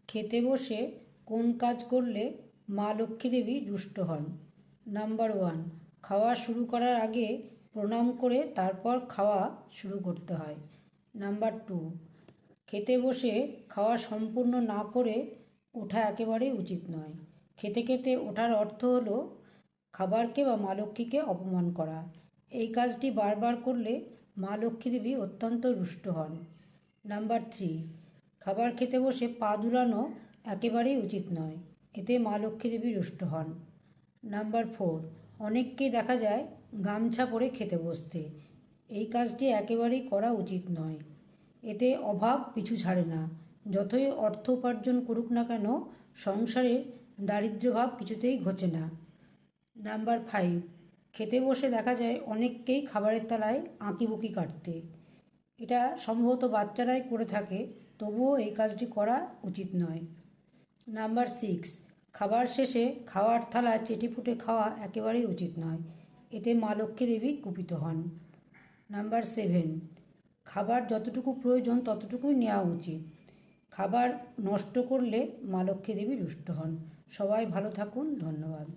খেতে বসে কোন কাজ করলে মা লক্ষ্মী দেবী রুষ্ট হন? নাম্বার 1, খাওয়া শুরু করার আগে প্রণাম করে তারপর খাওয়া শুরু করতে হয়। নাম্বার 2, খেতে বসে খাওয়া সম্পূর্ণ না করে ওঠা একেবারেই উচিত নয়। খেতে খেতে ওঠার অর্থ হলো খাবারকে বা মা লক্ষ্মীকে অপমান করা। এই কাজটি বারবার করলে মা লক্ষ্মী দেবী অত্যন্ত রুষ্ট হন। নাম্বার 3, খাবার খেতে বসে পা দুলানো একেবারেই উচিত নয়, এতে মা লক্ষ্মী দেবী রুষ্ট হন। নাম্বার 4, অনেককেই দেখা যায় গামছা পরে খেতে বসতে। এই কাজটি একেবারেই করা উচিত নয়, এতে অভাব পিছু ছাড়ে না। যতই অর্থ উপার্জন করুক না কেন, সংসারের দারিদ্র্যভাব কিছুতেই ঘোচে না। নাম্বার 5, খেতে বসে দেখা যায় অনেককেই খাবারের থালায় আঁকিবুকি কাটতে। এটা সম্ভবত বাচ্চারাই করে থাকে, তবুও এই কাজটি করা উচিত নয়। নাম্বার 6, খাবার শেষে খাওয়ার থালা চেটেপুটে খাওয়া একেবারেই উচিত নয়, এতে মা লক্ষ্মী দেবী কুপিত হন। নাম্বার 7, খাবার যতটুকু প্রয়োজন ততটুকুই নেওয়া উচিত। খাবার নষ্ট করলে মা লক্ষ্মী দেবী রুষ্ট হন। সবাই ভালো থাকুন, ধন্যবাদ।